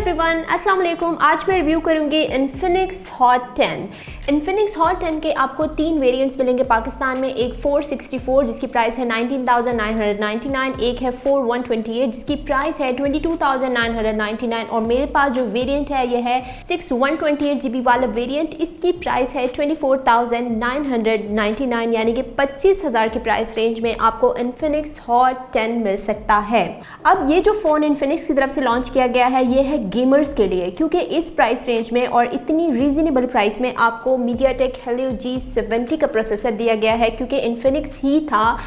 Everyone, अस्सलाम वालेकुम। आज मैं रिव्यू करूंगी Infinix HOT 10। Infinix HOT 10 के आपको 3 वेरिएंट्स मिलेंगे पाकिस्तान में। एक 464 जिसकी प्राइस है 19,999, एक है 4128 जिसकी प्राइस है 22,999 और मेरे पास जो वेरिएंट है ये है 6128 GB वाला वेरिएंट। इसकी प्राइस है 24,999 यानी कि 25,000 की प्राइस रेंज में आपको Infinix HOT 10 मिल सकता है। अब ये जो फ़ोन Infinix की तरफ से लॉन्च किया गया है ये है गेमर्स के लिए, क्योंकि इस प्राइस रेंज में और इतनी रीजनेबल प्राइस में आपको MediaTek Helio G70 का प्रोसेसर दिया गया है, क्योंकि Infinix ही था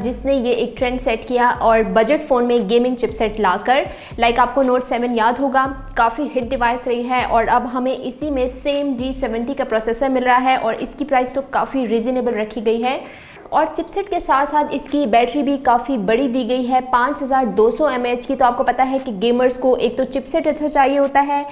जिसने ये एक ट्रेंड सेट किया और बजट फ़ोन में गेमिंग चिपसेट लाकर, लाइक आपको Note 7 याद होगा, काफ़ी हिट डिवाइस रही है और अब हमें इसी में सेम G70 का प्रोसेसर मिल रहा है और इसकी प्राइस तो काफ़ी रीजनेबल रखी गई है। और चिपसेट के साथ साथ इसकी बैटरी भी काफ़ी बड़ी दी गई है 5200 mAh की। तो आपको पता है कि गेमर्स को एक तो चिपसेट अच्छा चाहिए होता है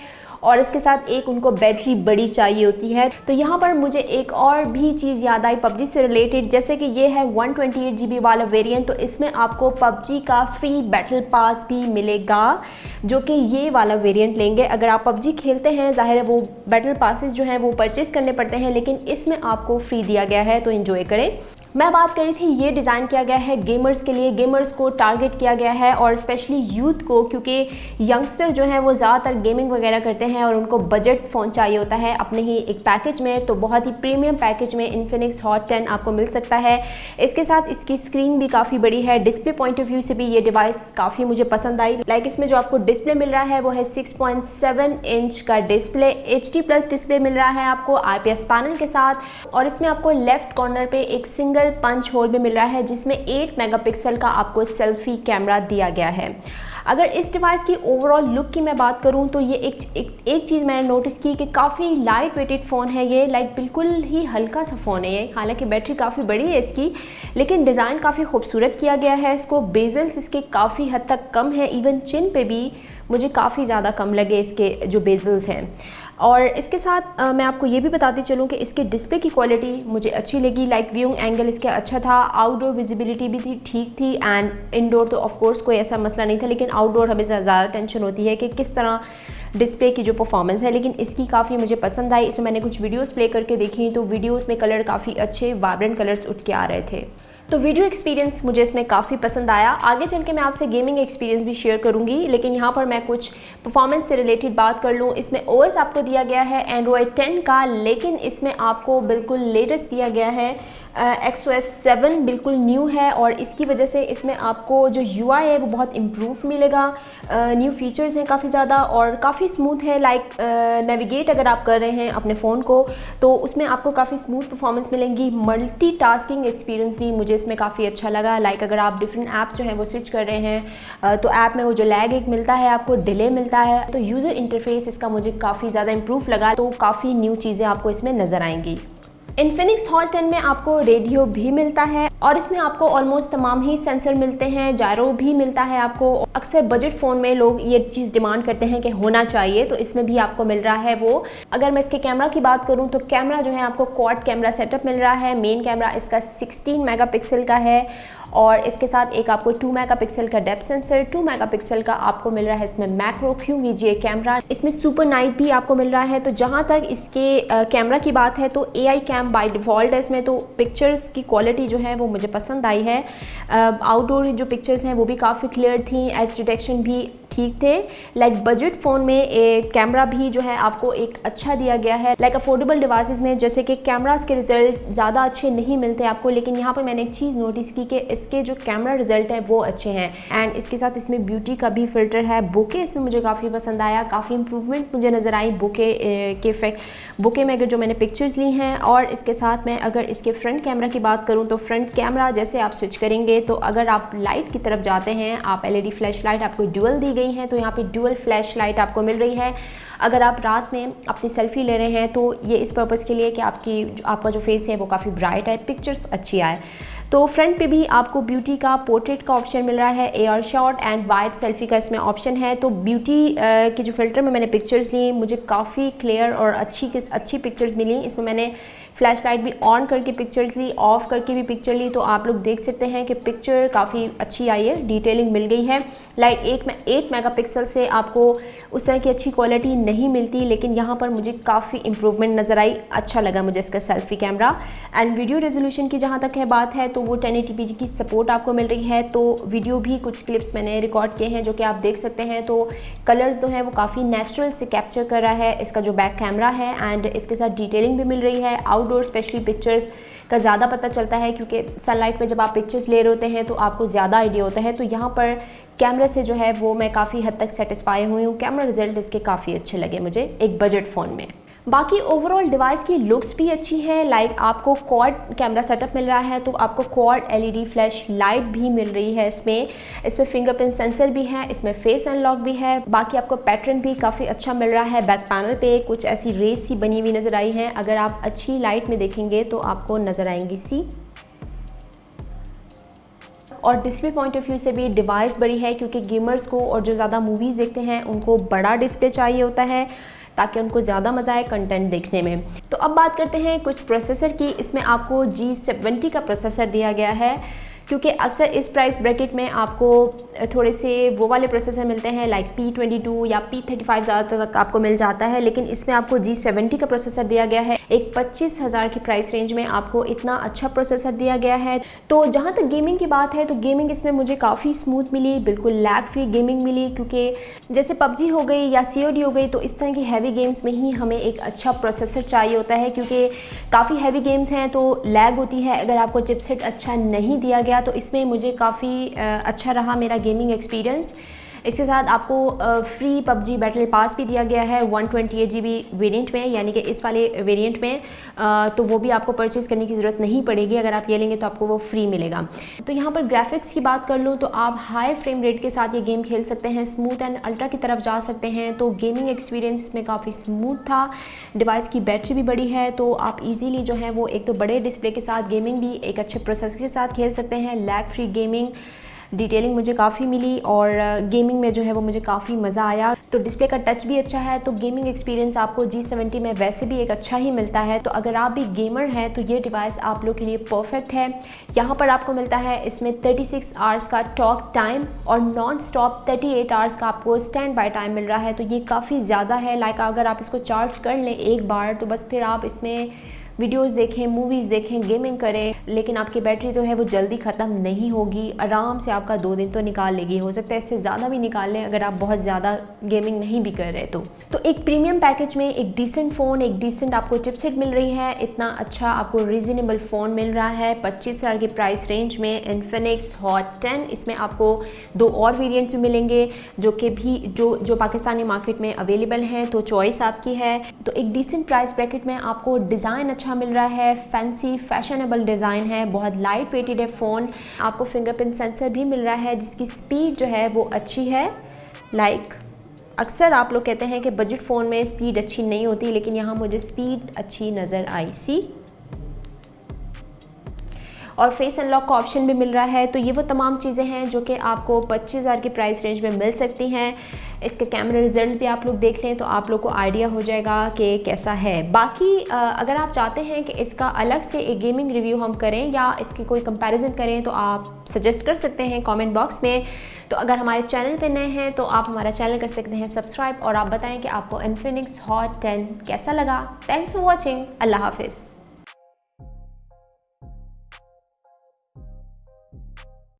और इसके साथ एक उनको बैटरी बड़ी चाहिए होती है। तो यहाँ पर मुझे एक और भी चीज़ याद आई पबजी से रिलेटेड, जैसे कि ये है 128 GB वाला वेरिएंट, तो इसमें आपको पबजी का फ्री बैटल पास भी मिलेगा, जो कि ये वाला वेरिएंट लेंगे अगर आप पबजी खेलते हैं। ज़ाहिर है वो बैटल पासेस जो हैं वो परचेज़ करने पड़ते हैं, लेकिन इसमें आपको फ्री दिया गया है, तो एंजॉय करें। मैं बात करी थी ये डिज़ाइन किया गया है गेमर्स के लिए, गेमर्स को टारगेट किया गया है और स्पेशली यूथ को, क्योंकि यंगस्टर जो हैं वो ज़्यादातर गेमिंग वगैरह करते हैं और उनको बजट फ़ोन चाहिए होता है अपने ही एक पैकेज में। तो बहुत ही प्रीमियम पैकेज में Infinix HOT 10 आपको मिल सकता है। इसके साथ इसकी स्क्रीन भी काफ़ी बड़ी है, डिस्प्ले पॉइंट ऑफ व्यू से भी ये डिवाइस काफ़ी मुझे पसंद आई। लाइक इसमें जो आपको डिस्प्ले मिल रहा है वो है 6.7 इंच का डिस्प्ले, HD+ डिस्प्ले मिल रहा है आपको IPS पैनल के साथ, और इसमें आपको लेफ्ट कॉर्नर पे एक सिंगल पंच होल भी मिल रहा है जिसमें 8 मेगापिक्सल का आपको सेल्फी कैमरा दिया गया है। अगर इस डिवाइस की ओवरऑल लुक की मैं बात करूं तो ये एक चीज़ मैंने नोटिस की कि काफ़ी लाइट वेटेड फ़ोन है ये, लाइक बिल्कुल ही हल्का सा फ़ोन है ये। हालांकि बैटरी काफ़ी बड़ी है इसकी, लेकिन डिज़ाइन काफ़ी खूबसूरत किया गया है इसको। बेजल्स इसके काफ़ी हद तक कम है, इवन चिन पे भी मुझे काफ़ी ज़्यादा कम लगे इसके जो बेजल्स हैं। और इसके साथ मैं आपको ये भी बताती चलूँ कि इसके डिस्प्ले की क्वालिटी मुझे अच्छी लगी, लाइक व्यूइंग एंगल इसका अच्छा था, आउटडोर विजिबिलिटी भी थी, ठीक थी, एंड इनडोर तो ऑफ कोर्स कोई ऐसा मसला नहीं था, लेकिन आउटडोर हमें ज़्यादा टेंशन होती है कि किस तरह डिस्प्ले की जो परफॉर्मेंस है, लेकिन इसकी काफ़ी मुझे पसंद आई। इसमें मैंने कुछ वीडियोस प्ले करके देखी तो वीडियोस में कलर काफ़ी अच्छे वाइब्रेंट कलर्स उठ के आ रहे थे, तो वीडियो एक्सपीरियंस मुझे इसमें काफ़ी पसंद आया। आगे चल के मैं आपसे गेमिंग एक्सपीरियंस भी शेयर करूंगी, लेकिन यहाँ पर मैं कुछ परफॉर्मेंस से रिलेटेड बात कर लूँ। इसमें OS आपको दिया गया है Android 10 का, लेकिन इसमें आपको बिल्कुल लेटेस्ट दिया गया है XOS 7 बिल्कुल न्यू है और इसकी वजह से इसमें आपको जो UI है वो बहुत इम्प्रूव मिलेगा। न्यू फीचर्स हैं काफ़ी ज़्यादा और काफ़ी स्मूथ है, लाइक नेविगेट अगर आप कर रहे हैं अपने फ़ोन को तो उसमें आपको काफ़ी स्मूथ परफॉर्मेंस मिलेंगी। मल्टीटास्किंग एक्सपीरियंस भी मुझे इसमें काफ़ी अच्छा लगा, लाइक अगर आप डिफरेंट ऐप्स जो हैं वो स्विच कर रहे हैं तो ऐप में वो जो लैग एक मिलता है आपको डिले मिलता है, तो यूज़र इंटरफेस इसका मुझे काफ़ी ज़्यादा इम्प्रूव लगा, तो काफ़ी न्यू चीज़ें आपको इसमें नज़र आएंगी। Infinix HOT 10 में आपको रेडियो भी मिलता है और इसमें आपको ऑलमोस्ट तमाम ही सेंसर मिलते हैं, जायरो भी मिलता है आपको। अक्सर बजट फ़ोन में लोग ये चीज़ डिमांड करते हैं कि होना चाहिए, तो इसमें भी आपको मिल रहा है वो। अगर मैं इसके कैमरा की बात करूं तो कैमरा जो है आपको क्वाड कैमरा सेटअप मिल रहा है। मेन कैमरा इसका 16 मेगापिक्सल का है और इसके साथ एक आपको 2 मेगापिक्सल का डेप्थ सेंसर, 2 मेगापिक्सल का आपको मिल रहा है इसमें मैक्रो QVGA कैमरा, इसमें सुपर नाइट भी आपको मिल रहा है। तो जहाँ तक इसके कैमरा की बात है तो AI कैम बाय डिफ़ॉल्ट है इसमें, तो पिक्चर्स की क्वालिटी जो है वो मुझे पसंद आई है। आउटडोर जो पिक्चर्स हैं वो भी काफ़ी क्लियर थी, एज डिटेक्शन भी ठीक थे। लाइक बजट फ़ोन में एक कैमरा भी जो है आपको एक अच्छा दिया गया है। लाइक अफोर्डेबल डिवाइसेस में जैसे कि कैमरास के रिजल्ट ज़्यादा अच्छे नहीं मिलते आपको, लेकिन यहाँ पर मैंने एक चीज़ नोटिस की कि इसके जो कैमरा रिजल्ट है वो अच्छे हैं। एंड इसके साथ इसमें ब्यूटी का भी फ़िल्टर है। बुके इसमें मुझे काफ़ी पसंद आया, काफ़ी इंप्रूवमेंट मुझे नज़र आई बुके के इफेक्ट, बुके में अगर जो मैंने पिक्चर्स ली हैं। और इसके साथ मैं अगर इसके फ्रंट कैमरा की बात करूँ तो फ्रंट कैमरा जैसे आप स्विच करेंगे तो अगर आप लाइट की तरफ जाते हैं, आप LED फ्लैश लाइट आपको ड्यूअल दी गई है, तो यहाँ पे ड्यूअल फ्लैश लाइट आपको मिल रही है। अगर आप रात में अपनी सेल्फी ले रहे हैं तो ये इस पर्पज़ के लिए कि आपका जो फेस है वो काफ़ी ब्राइट है, पिक्चर्स अच्छी आए। तो फ्रंट पे भी आपको ब्यूटी का पोर्ट्रेट का ऑप्शन मिल रहा है, AR shot and wide selfie का इसमें ऑप्शन है। तो ब्यूटी के जो फ़िल्टर में मैंने पिक्चर्स ली मुझे काफ़ी क्लियर और अच्छी पिक्चर्स मिली। इसमें मैंने फ्लैश लाइट भी ऑन करके पिक्चर्स ली, ऑफ करके भी पिक्चर ली, तो आप लोग देख सकते हैं कि पिक्चर काफ़ी अच्छी आई है, डिटेलिंग मिल गई है। लाइट 8 मेगापिक्सल से आपको उस तरह की अच्छी क्वालिटी नहीं मिलती, लेकिन यहाँ पर मुझे काफ़ी इंप्रूवमेंट नज़र आई, अच्छा लगा मुझे इसका selfie camera. And video resolution की जहाँ तक है बात है तो वो 1080p की सपोर्ट आपको मिल रही है। तो वीडियो भी कुछ क्लिप्स मैंने रिकॉर्ड किए हैं जो कि आप देख सकते हैं, तो कलर्स जो हैं वो काफ़ी नेचुरल से कैप्चर कर रहा है इसका जो बैक कैमरा है। एंड इसके साथ डिटेलिंग भी मिल रही है। आउटडोर स्पेशली पिक्चर्स का ज़्यादा पता चलता है, क्योंकि सनलाइट में जब आप पिक्चर्स ले रहे होते हैं तो आपको ज़्यादा आइडिया होता है। तो यहाँ पर कैमरे से जो है वो मैं काफ़ी हद तक सेटिस्फाई हुई हूँ। कैमरा रिजल्ट इसके काफ़ी अच्छे लगे मुझे एक बजट फ़ोन में। बाकी ओवरऑल डिवाइस की लुक्स भी अच्छी है। लाइक आपको क्वाड कैमरा सेटअप मिल रहा है, तो आपको क्वाड LED फ्लैश लाइट भी मिल रही है इसमें फिंगरप्रिंट सेंसर भी है, इसमें फेस अनलॉक भी है। बाकी आपको पैटर्न भी काफ़ी अच्छा मिल रहा है। बैक पैनल पे कुछ ऐसी रेस सी बनी हुई नज़र आई है, अगर आप अच्छी लाइट में देखेंगे तो आपको नज़र आएंगी सी। और डिस्प्ले पॉइंट ऑफ व्यू से भी डिवाइस बड़ी है, क्योंकि गेमर्स को और जो ज़्यादा मूवीज़ देखते हैं उनको बड़ा डिस्प्ले चाहिए होता है ताकि उनको ज़्यादा मज़ा आए कंटेंट देखने में। तो अब बात करते हैं कुछ प्रोसेसर की। इसमें आपको G70 का प्रोसेसर दिया गया है, क्योंकि अक्सर इस प्राइस ब्रैकेट में आपको थोड़े से वो वाले प्रोसेसर मिलते हैं लाइक P22 या P35 ज़्यादातर तक आपको मिल जाता है, लेकिन इसमें आपको G70 का प्रोसेसर दिया गया है। एक 25,000 की प्राइस रेंज में आपको इतना अच्छा प्रोसेसर दिया गया है। तो जहाँ तक गेमिंग की बात है तो गेमिंग इसमें मुझे काफ़ी स्मूथ मिली, बिल्कुल लैग फ्री गेमिंग मिली, क्योंकि जैसे PUBG हो गई या COD हो गई, तो इस तरह की हैवी गेम्स में ही हमें एक अच्छा प्रोसेसर चाहिए होता है, क्योंकि काफ़ी हैवी गेम्स हैं तो लैग होती है अगर आपको चिपसेट अच्छा नहीं दिया गया। तो इसमें मुझे काफ़ी अच्छा रहा मेरा गेमिंग एक्सपीरियंस। इसके साथ आपको फ्री PUBG बैटल पास भी दिया गया है 128 GB वेरिएंट में, यानी कि इस वाले वेरिएंट में, तो वो भी आपको परचेज़ करने की ज़रूरत नहीं पड़ेगी। अगर आप ये लेंगे तो आपको वो फ्री मिलेगा। तो यहाँ पर ग्राफिक्स की बात कर लूँ तो आप हाई फ्रेम रेट के साथ ये गेम खेल सकते हैं, स्मूथ एंड अल्ट्रा की तरफ जा सकते हैं। तो गेमिंग एक्सपीरियंस इसमें काफ़ी स्मूथ था। डिवाइस की बैटरी भी बड़ी है, तो आप ईजीली जो है वो एक तो बड़े डिस्प्ले के साथ गेमिंग भी एक अच्छे प्रोसेसर के साथ खेल सकते हैं। लैग फ्री गेमिंग, डिटेलिंग मुझे काफ़ी मिली और गेमिंग में जो है वो मुझे काफ़ी मज़ा आया। तो डिस्प्ले का टच भी अच्छा है, तो गेमिंग एक्सपीरियंस आपको G70 में वैसे भी एक अच्छा ही मिलता है। तो अगर आप भी गेमर हैं तो ये डिवाइस आप लोग के लिए परफेक्ट है। यहाँ पर आपको मिलता है इसमें 36 आवर्स का टॉक टाइम और नॉन स्टॉप 38 आवर्स का आपको स्टैंड बाय टाइम मिल रहा है। तो ये काफ़ी ज़्यादा है। लाइक अगर आप इसको चार्ज कर लें एक बार तो बस फिर आप इसमें वीडियोस देखें, मूवीज़ देखें, गेमिंग करें, लेकिन आपकी बैटरी जो है वो जल्दी ख़त्म नहीं होगी। आराम से आपका 2 दिन तो निकाल लेगी, हो सकता है इससे ज़्यादा भी निकाल लें अगर आप बहुत ज़्यादा गेमिंग नहीं भी कर रहे तो एक प्रीमियम पैकेज में एक डिसेंट फ़ोन, एक डिसेंट आपको चिपसेट मिल रही है, इतना अच्छा आपको रीज़नेबल फ़ोन मिल रहा है 25,000 की प्राइस रेंज में। इन्फिनिक्स हॉट 10, इसमें आपको 2 और वेरिएंट्स भी मिलेंगे जो कि भी जो पाकिस्तानी मार्केट में अवेलेबल हैं, तो चॉइस आपकी है। तो एक डिसेंट प्राइस ब्रैकेट में आपको डिज़ाइन अच्छा मिल रहा है, फैंसी फैशनेबल डिज़ाइन है, बहुत लाइट वेटेड है फ़ोन। आपको फिंगरप्रिंट सेंसर भी मिल रहा है जिसकी स्पीड जो है वो अच्छी है। लाइक अक्सर आप लोग कहते हैं कि बजट फ़ोन में स्पीड अच्छी नहीं होती, लेकिन यहाँ मुझे स्पीड अच्छी नज़र आई सी। और फेस अनलॉक का ऑप्शन भी मिल रहा है। तो ये वो तमाम चीज़ें हैं जो कि आपको 25,000 की प्राइस रेंज में मिल सकती हैं। इसके कैमरा रिजल्ट भी आप लोग देख लें तो आप लोग को आइडिया हो जाएगा कि कैसा है। बाकी अगर आप चाहते हैं कि इसका अलग से एक गेमिंग रिव्यू हम करें या इसकी कोई कंपैरिजन करें तो आप सजेस्ट कर सकते हैं कमेंट बॉक्स में। तो अगर हमारे चैनल पे नए हैं तो आप हमारा चैनल कर सकते हैं सब्सक्राइब, और आप बताएं कि आपको इन्फिनिक्स हॉट 10 कैसा लगा। Thanks for watching. अल्लाह हाफिज़।